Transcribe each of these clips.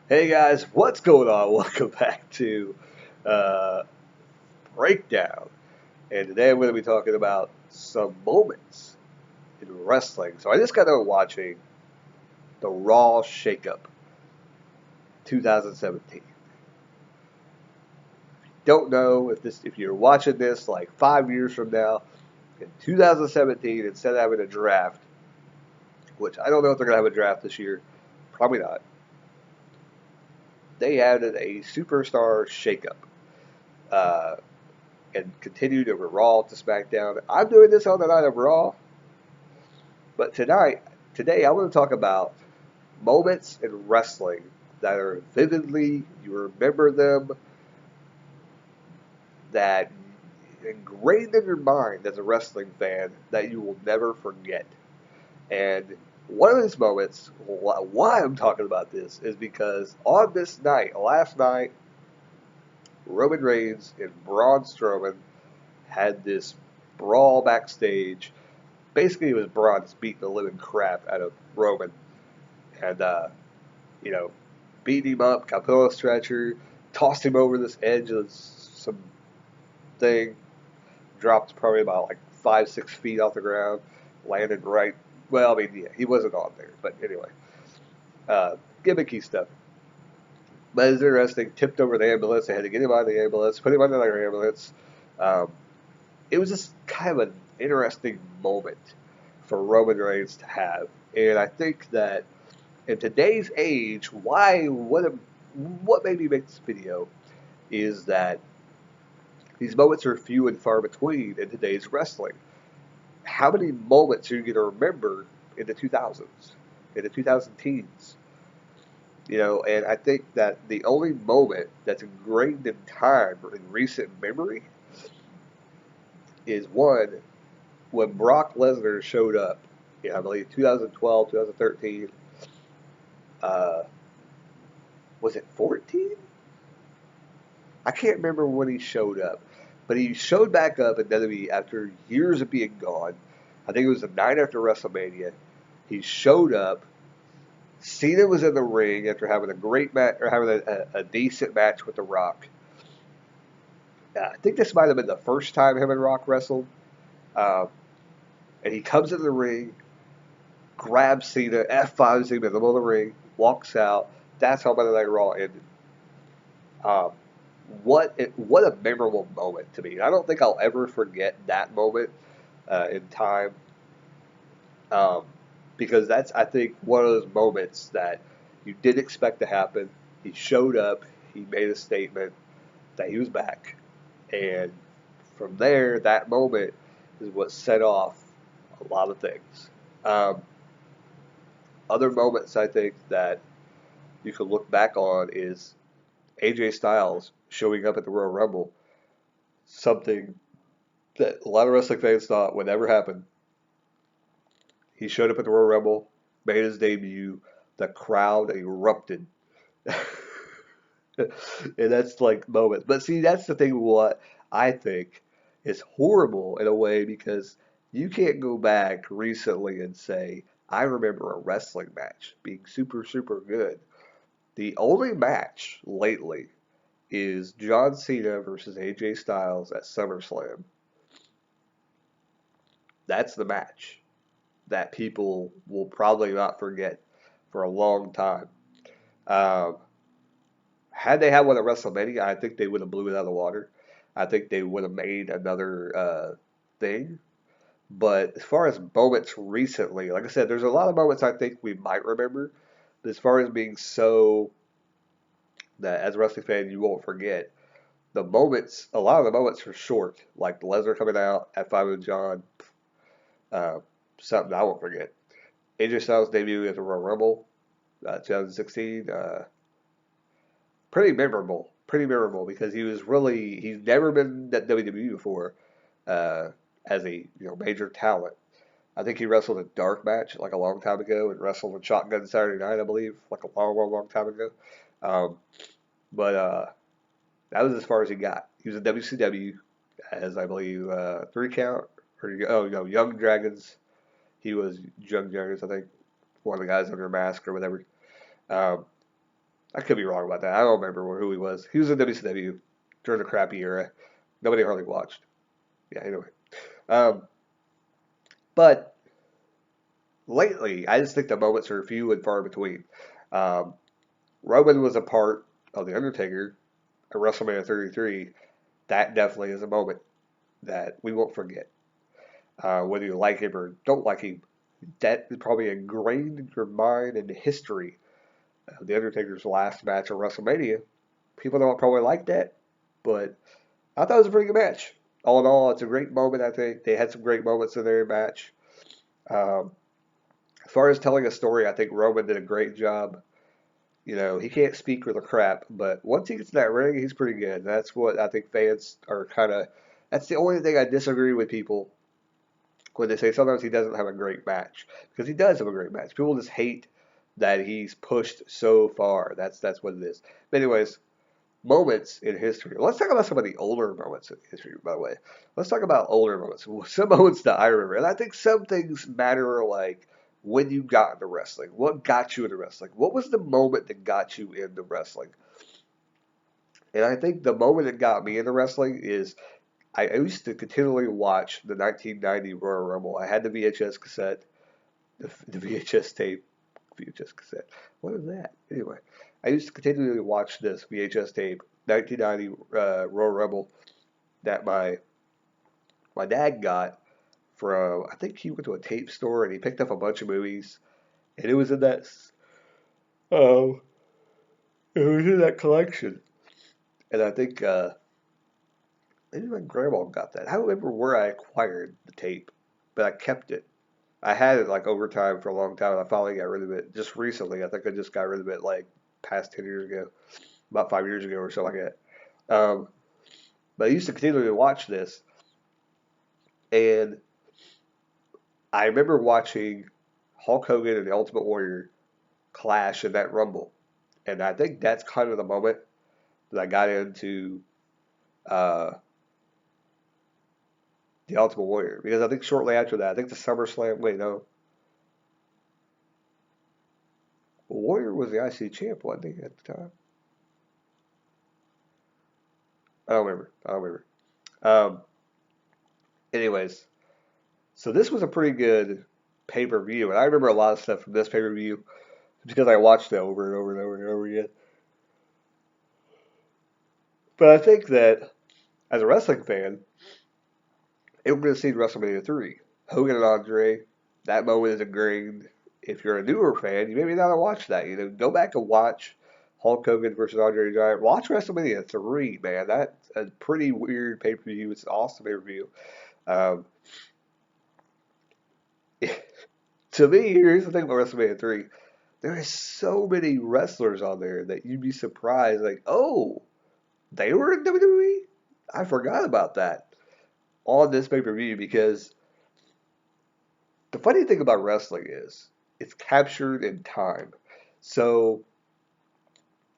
Hey guys, what's going on? Welcome back to uh, Breakdown. And today I'm going to be talking about some moments in wrestling. So I just got done watching the Raw Shakeup 2017. Don't know if you're watching this like 5 years from now in 2017 instead of having a draft, which I don't know if they're going to have a draft this year, probably not. They added a superstar shakeup. Uh, and continued over Raw to SmackDown. I'm doing this on the night of Raw, but today I want to talk about moments in wrestling that are vividly, you remember them, that ingrained in your mind as a wrestling fan that you will never forget. And one of these moments, why I'm talking about this, is because on this night, last night, Roman Reigns and Braun Strowman had this brawl backstage. Basically, it was Braun just beating the living crap out of Roman, and you know, beating him up, got put on a stretcher, tossed him over this edge of some thing, dropped probably about like 5, 6 feet off the ground, landed right. Well, I mean, yeah, he wasn't on there, but anyway, gimmicky stuff. But it's interesting. Tipped over the ambulance. They had to get him out of the ambulance, put him on another ambulance. Um, it was just kind of an interesting moment for Roman Reigns to have, and I think that in today's age, what made me make this video is that these moments are few and far between in today's wrestling. How many moments are you going to remember in the 2000s, in the 2000 teens? And I think that the only moment that's ingrained in time or in recent memory is one when Brock Lesnar showed up. I believe 2012, 2013. Uh, was it 14? I can't remember when he showed up, but he showed back up in WWE after years of being gone. I think it was the night after WrestleMania. He showed up. Cena was in the ring after having a great match or having a decent match with The Rock. I think this might have been the first time him and Rock wrestled. Um, and he comes in the ring, grabs Cena, F5s him in the middle of the ring, walks out. That's how Monday Night Raw ended. Um, what a memorable moment to me. I don't think I'll ever forget that moment in time, um, because that's I think one of those moments that you didn't expect to happen. He showed up. He made a statement that he was back, and from there, that moment is what set off a lot of things. Um, Other moments I think that you can look back on is AJ Styles showing up at the Royal Rumble, something that a lot of wrestling fans thought would never happen. He showed up at the Royal Rumble, made his debut. The crowd erupted. And that's like moments. But see, that's the thing what I think is horrible in a way because you can't go back recently and say, I remember a wrestling match being super, super good. The only match lately is John Cena versus AJ Styles at SummerSlam. That's the match that people will probably not forget for a long time. Um, Had they had one at WrestleMania, I think they would have blew it out of the water. I think they would have made another thing. But as far as moments recently, like I said, there's a lot of moments I think we might remember. But as far as being so that as a wrestling fan you won't forget, a lot of the moments are short, like Lesnar coming out at 5 with John, uh, something I won't forget. AJ Styles debut at the Royal Rumble, 2016. Pretty memorable because he's never been at WWE before uh, as a major talent. I think he wrestled a dark match like a long time ago and wrestled a Shotgun Saturday Night, I believe, like a long, long, long time ago. Um, but that was as far as he got. He was in WCW as I believe 3 count or Young Dragons. He was Young Dragons, I think, one of the guys under a mask or whatever. Um, I could be wrong about that. I don't remember who he was. He was in WCW during the crappy era. Nobody hardly watched. Yeah, anyway. Um, but lately, I just think the moments are few and far between. Um, Roman was a part of the Undertaker at WrestleMania 33. That definitely is a moment that we won't forget. Whether you like him or don't like him, that is probably ingrained in your mind and history. The Undertaker's last match at WrestleMania. People don't probably like that, but I thought it was a pretty good match. All in all, it's a great moment. I think they had some great moments in their match. Um, as far as telling a story, I think Roman did a great job. You know, he can't speak with a crap, but once he gets in that ring, he's pretty good. That's what I think fans are kind of. That's the only thing I disagree with people when they say sometimes he doesn't have a great match, because he does have a great match. People just hate that he's pushed so far. That's what it is. But anyways, moments in history. Let's talk about some of the older moments in history, by the way. Let's talk about older moments. Some moments that I remember. And I think some things matter, like when you got into wrestling. What got you into wrestling? What was the moment that got you into wrestling? And I think the moment that got me into wrestling is I used to continually watch the 1990 Royal Rumble. I had the VHS cassette, the VHS tape, VHS cassette. What is that? Anyway, I used to continually watch this VHS tape, 1990 Royal Rumble, that my dad got from. I think he went to a tape store and he picked up a bunch of movies, and it was in that. Oh, it was in that collection, and I think maybe my grandma got that. I don't remember where I acquired the tape, but I kept it. I had it like over time for a long time, and I finally got rid of it just recently. I think I just got rid of it like past 10 years ago, about 5 years ago or something like that. But I used to continually watch this, and I remember watching Hulk Hogan and the Ultimate Warrior clash in that Rumble, and I think that's kind of the moment that I got into uh, the Ultimate Warrior, because I think shortly after that, I think the SummerSlam. Wait, no, Warrior was the IC champ, wasn't he at the time? I don't remember. Um, anyways, so this was a pretty good pay per view, and I remember a lot of stuff from this pay per view because I watched it over and over and over and over again. But I think that as a wrestling fan, everyone has seen WrestleMania 3. Hogan and Andre, that moment is ingrained. If you're a newer fan, you maybe not watch that. You know, go back and watch Hulk Hogan versus Andre the Giant. Watch WrestleMania 3, man. That's a pretty weird pay per view. It's an awesome pay per view. Um, to me, here's the thing about WrestleMania 3. There are so many wrestlers on there that you'd be surprised, like, oh, they were in WWE? I forgot about that on this pay per view, because the funny thing about wrestling is it's captured in time. So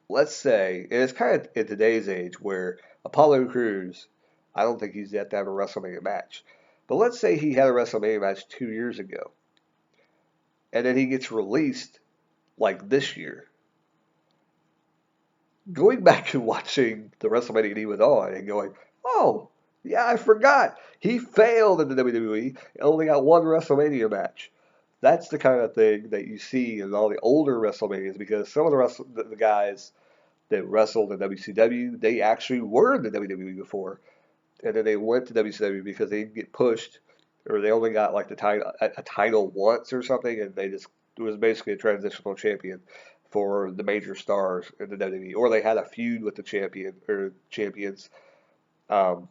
let's say, and it's kind of in today's age where Apollo Crews, I don't think he's yet to have a WrestleMania match. But let's say he had a WrestleMania match 2 years ago, and then he gets released like this year. Going back and watching the WrestleMania he was on and going, oh, yeah, I forgot. He failed in the WWE and only got one WrestleMania match. That's the kind of thing that you see in all the older WrestleManias, because some of the guys that wrestled in WCW, they actually were in the WWE before, and then they went to WCW because they didn't get pushed, or they only got like the title a title once or something, and they just it was basically a transitional champion for the major stars in the WWE, or they had a feud with the champion or champions. Um,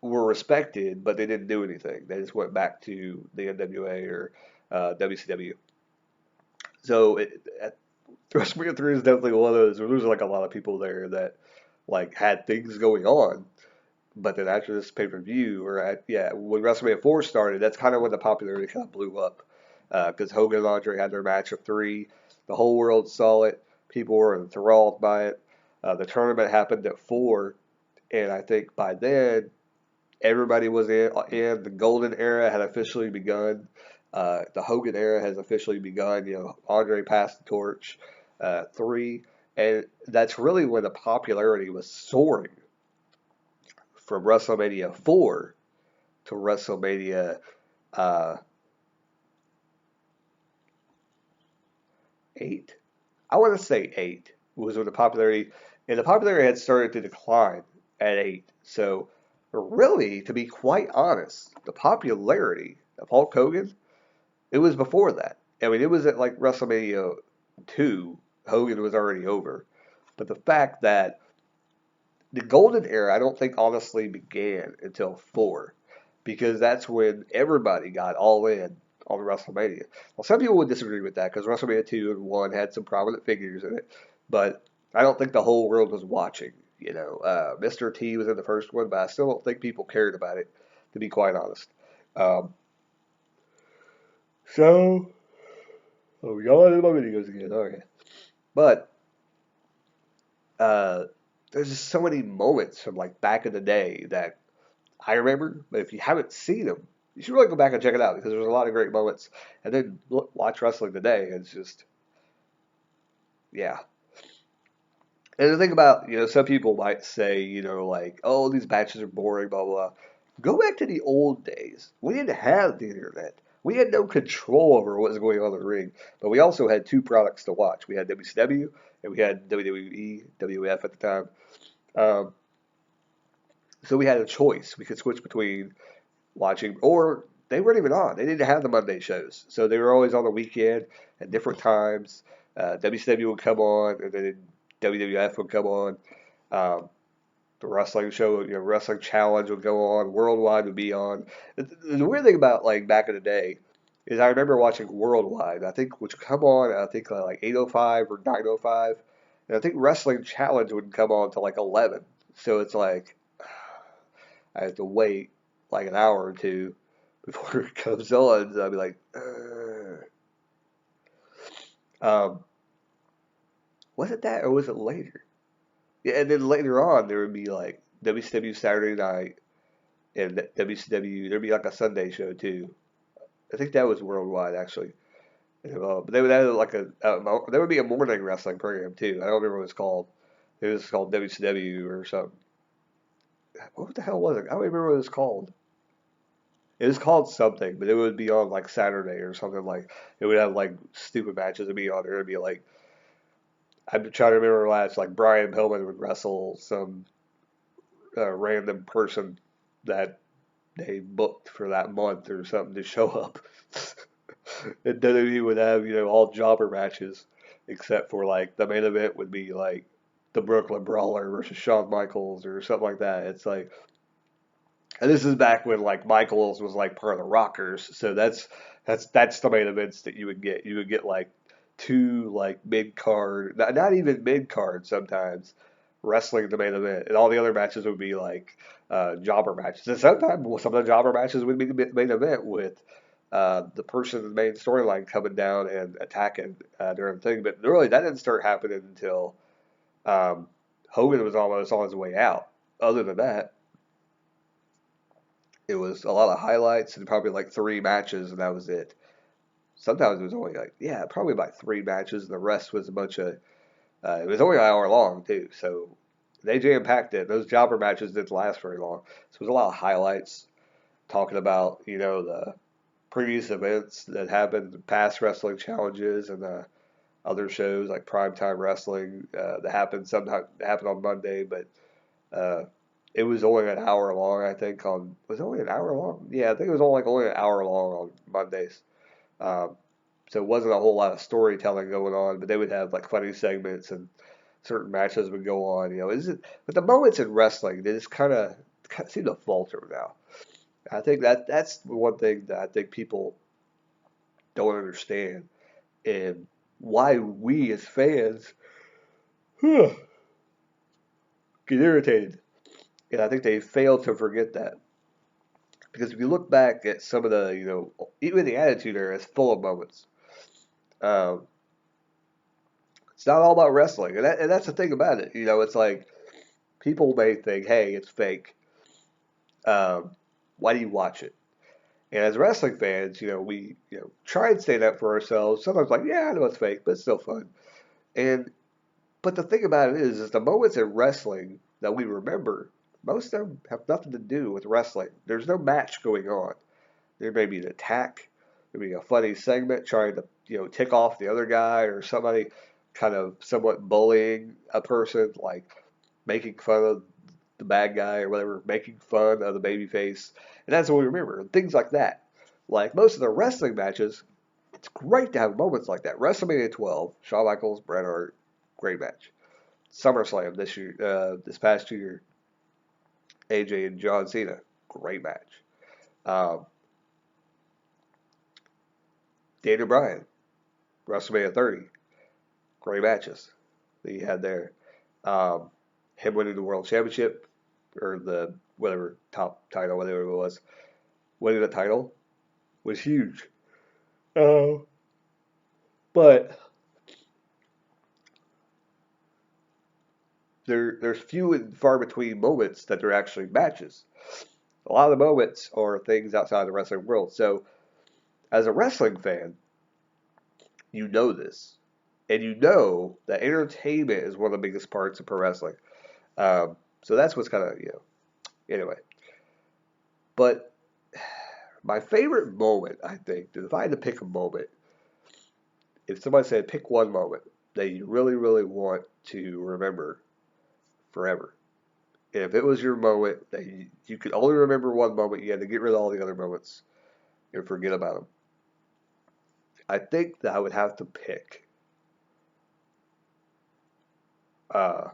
were respected, but they didn't do anything. They just went back to the NWA or WCW. So WrestleMania 3 is definitely one of those. There's like a lot of people there that like had things going on, but then after this pay per view, or yeah, when WrestleMania 4 started, that's kind of when the popularity kind of blew up, because Hogan and Andre had their match of 3. The whole world saw it. People were enthralled by it. The tournament happened at 4, and I think by then everybody was in. The golden era had officially begun. The Hogan era has officially begun. You know, Andre passed the torch. 3, and that's really when the popularity was soaring from WrestleMania 4 to WrestleMania uh, 8. I want to say 8 was when the popularity had started to decline at 8. So, really, to be quite honest, the popularity of Hulk Hogan, it was before that. I mean, it was at like WrestleMania 2, Hogan was already over. But the fact that the golden era, I don't think honestly began until 4, because that's when everybody got all in on WrestleMania. Well, some people would disagree with that because WrestleMania 2 and 1 had some prominent figures in it, but I don't think the whole world was watching. Mr. T was in the first one, but I still don't think people cared about it, to be quite honest. Um, so, oh, y'all in my videos again. Okay. But uh, there's just so many moments from like back in the day that I remember, but if you haven't seen them, you should really go back and check it out because there's a lot of great moments. And then watch wrestling today. It's just, yeah. And the thing about, some people might say, like, oh, these matches are boring, blah, blah, blah. Go back to the old days. We didn't have the internet. We had no control over what was going on in the ring. But we also had two products to watch. We had WCW and we had WWE, WF at the time. Um, so we had a choice. We could switch between watching, or they weren't even on. They didn't have the Monday shows, so they were always on the weekend at different times. WCW would come on, and then WWF would come on. Um, the wrestling show, wrestling challenge would go on. Worldwide would be on. The weird thing about like back in the day is I remember watching Worldwide. I think which come on. I think like 8:05 or 9:05, and I think Wrestling Challenge would come on to like 11. So it's like I have to wait like an hour or two before it comes on. So I'd be like, was it that or was it later? Yeah, and then later on there would be like WCW Saturday Night and WCW. There'd be like a Sunday show too. I think that was worldwide actually. But they would have like there would be a morning wrestling program too. I don't remember what it's called. It was called WCW or something. What the hell was it? I don't remember what it was called. It was called something, but it would be on like Saturday or something like it would have like stupid matches to be on there. It'd be like I'm trying to remember last like Brian Pillman would wrestle some random person that they booked for that month or something to show up. And WWE would have all jobber matches except for like the main event would be like the Brooklyn Brawler versus Shawn Michaels or something like that. It's like and this is back when like Michaels was like part of the Rockers, so that's the main events that you would get. You would get like two like mid card, not even mid card sometimes, wrestling the main event, and all the other matches would be like jobber matches. And sometimes some of the jobber matches would be the main event with the person in the main storyline coming down and attacking during the thing. But really, that didn't start happening until um, Hogan was almost on his way out. Other than that, it was a lot of highlights and probably like three matches, and that was it. Sometimes it was only like, yeah, probably about three matches, and the rest was a bunch of. It was only an hour long too, so they jam packed it. Those jobber matches didn't last very long, so it was a lot of highlights talking about the previous events that happened, past wrestling challenges, and other shows like Primetime Wrestling that happened on Monday, but uh, it was only an hour long, I think. Was it only an hour long? Yeah, I think it was only an hour long on Mondays. Um, so it wasn't a whole lot of storytelling going on, but they would have like funny segments and certain matches would go on. But the moments in wrestling, they just kind of seem to falter now. I think that's the one thing that I think people don't understand, and why we as fans get irritated. And I think they fail to forget that. Because if you look back at some of the, even the Attitude Era is full of moments. Um, it's not all about wrestling, and that's the thing about it. It's like people may think, "Hey, it's fake. Um, why do you watch it?" And as wrestling fans, we try and stand up for ourselves. Sometimes like, "Yeah, I know it's fake, but it's still fun." And but the thing about it is the moments in wrestling that we remember, most of them have nothing to do with wrestling. There's no match going on. There may be an attack, there may be a funny segment trying to, tick off the other guy or somebody kind of somewhat bullying a person, like making fun of the bad guy or whatever, making fun of the baby face. And that's what we remember. Things like that. Like most of the wrestling matches, it's great to have moments like that. WrestleMania 12, Shawn Michaels, Bret Hart, great match. SummerSlam this year, this past year, AJ and John Cena, great match. Um, Daniel Bryan, WrestleMania 30, great matches that you had there. Um, him winning the World Championship or the whatever top title, whatever it was, winning the title was huge. Oh, but there's few and far between moments that are actually matches. A lot of the moments are things outside the wrestling world. So, as a wrestling fan, you know this, and you know that entertainment is one of the biggest parts of pro wrestling. So that's what's kind of anyway. But my favorite moment, I think, if I had to pick a moment, if somebody said pick one moment that you really, really want to remember forever, and if it was your moment that you could only remember one moment, you had to get rid of all the other moments and forget about them. I think that I would have to pick. Uh,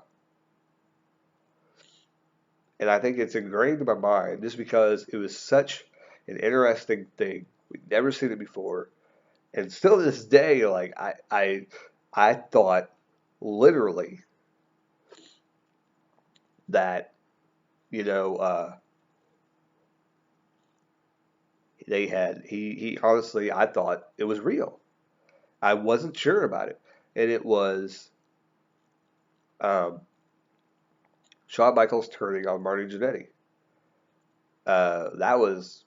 and I think it's ingrained in my mind just because it was such an interesting thing. We'd never seen it before, and still to this day, like I thought literally that you know they had he honestly I thought it was real. I wasn't sure about it, and it was um, Shawn Michaels turning on Marty Jannetty. That was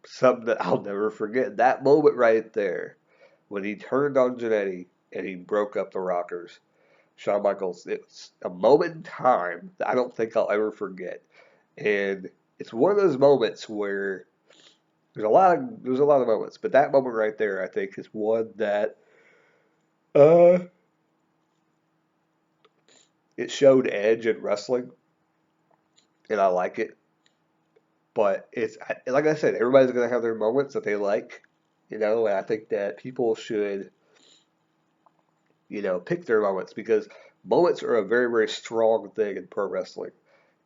something that I'll never forget. That moment right there, when he turned on Jannetty and he broke up the Rockers. Shawn Michaels, it's a moment in time that I don't think I'll ever forget. And it's one of those moments where there's a lot of moments, but that moment right there I think is one that uh it showed edge in wrestling and I like it. But it's like I said, everybody's gonna have their moments that they like, and I think that people should, pick their moments because moments are a very, very strong thing in pro wrestling.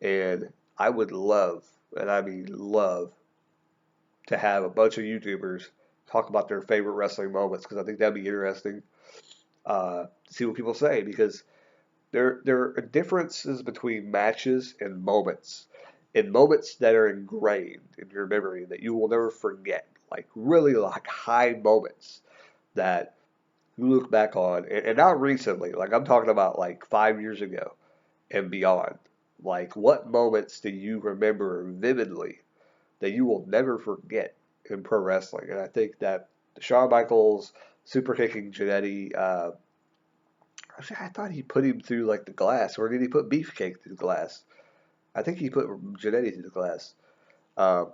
And I would love, and I mean love, to have a bunch of YouTubers talk about their favorite wrestling moments because I think that'd be interesting to see what people say because there are differences between matches and moments. And moments that are ingrained in your memory that you will never forget, like really like high moments that you look back on, and not recently, like I'm talking about like 5 years ago and beyond. Like, what moments do you remember vividly that you will never forget in pro wrestling? And I think that Shawn Michaels super kicking Jannetty, actually, I thought he put him through like the glass, or did he put Beefcake through the glass? I think he put Jannetty through the glass. Um,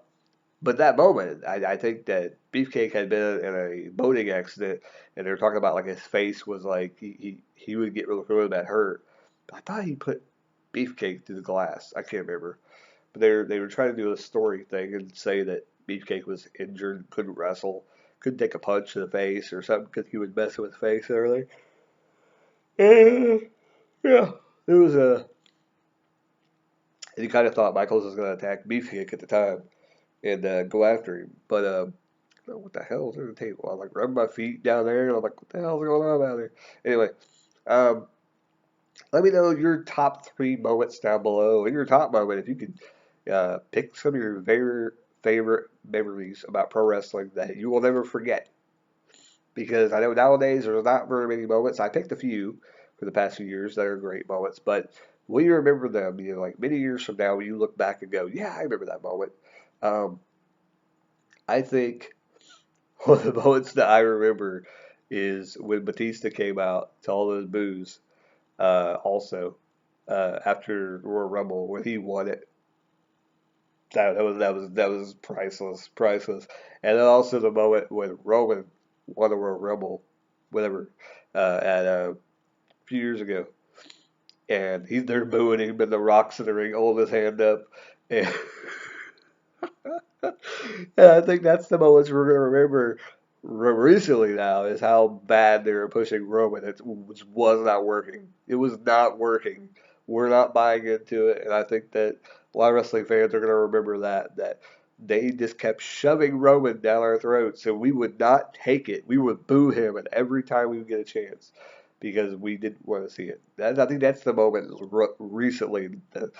but that moment, I think that Beefcake had been in a boating accident, and they were talking about like his face was like he would get really, really bad hurt. But I thought he put Beefcake through the glass. I can't remember. But they were trying to do a story thing and say that Beefcake was injured, couldn't wrestle, couldn't take a punch to the face or something because he was messing with his face and everything. And yeah, it was a. And you kind of thought Michaels was going to attack Beefcake at the time and go after him, but what the hell is under the table? I'm like rubbing my feet down there, and I'm like, what the hell's going on out there? Anyway, um, let me know your top three moments down below. In your top moment, if you could pick some of your very favorite memories about pro wrestling that you will never forget. Because I know nowadays there's not very many moments. I picked a few for the past few years that are great moments, but will you remember them? Like many years from now, when you look back and go, "Yeah, I remember that moment." Um, I think one of the moments that I remember is when Batista came out to all those boos. Also, after Royal Rumble when he won it, that was priceless, priceless. And then also the moment when Roman won the Royal Rumble, whatever, at a few years ago, and he's there booing him, and the Rock's in the ring holding his hand up, and yeah, I think that's the moments we're gonna remember recently now is how bad they were pushing Roman. It was not working. It was not working. We're not buying into it, and I think that a lot of wrestling fans are gonna remember that they just kept shoving Roman down our throats, and we would not take it. We would boo him, and every time we would get a chance because we didn't want to see it. I think that's the moment recently, the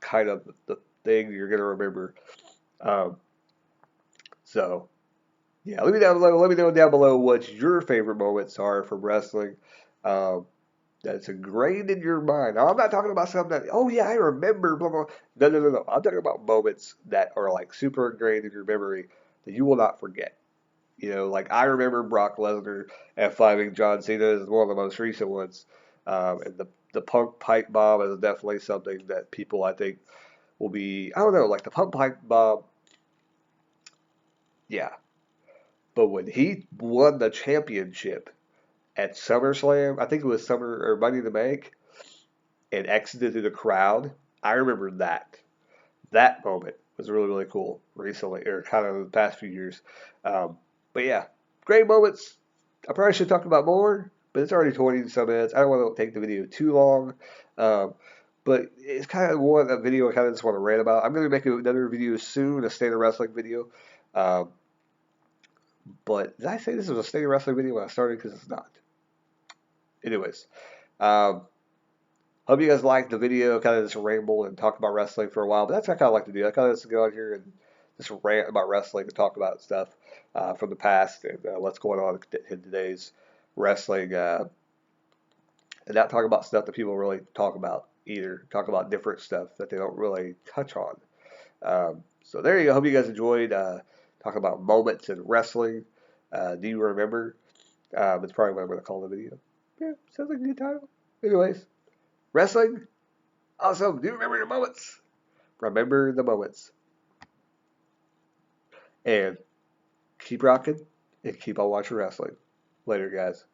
kind of the thing you're gonna remember. Um, so yeah, let me down below. Let me know down below what your favorite moments are from wrestling. Um, that's ingrained in your mind. Now, I'm not talking about something that, oh yeah, I remember. Blah, blah. No, no, no, no. I'm talking about moments that are like super ingrained in your memory that you will not forget. You know, like I remember Brock Lesnar F5ing John Cena is one of the most recent ones. And the Punk Pipe Bomb is definitely something that people I think will be. I don't know, like the Punk Pipe Bomb. Yeah, but when he won the championship at SummerSlam, I think it was Summer or Money in the Bank, and exited through the crowd, I remember that. That moment was really, really cool recently, or kind of the past few years. But yeah, great moments. I probably should talk about more, but it's already 20 some minutes. I don't want to take the video too long. Um, but it's kind of one a video I kind of just want to rant about. I'm going to make another video soon, a state of wrestling video. Um, but did I say this was a state of wrestling video when I started? Because it's not. Anyways, um, hope you guys liked the video. Kind of just ramble and talk about wrestling for a while. But that's what I kind of like to do. I kind of just go out here and just rant about wrestling and talk about stuff from the past and what's going on in today's wrestling. And not talk about stuff that people really talk about either. Talk about different stuff that they don't really touch on. So there you go. Hope you guys enjoyed talking about moments in wrestling. Do you remember? It's probably what I'm going to call the video. Yeah, sounds like a good title. Anyways, wrestling. Awesome. Do you remember your moments? Remember the moments. And keep rocking and keep on watching wrestling. Later, guys.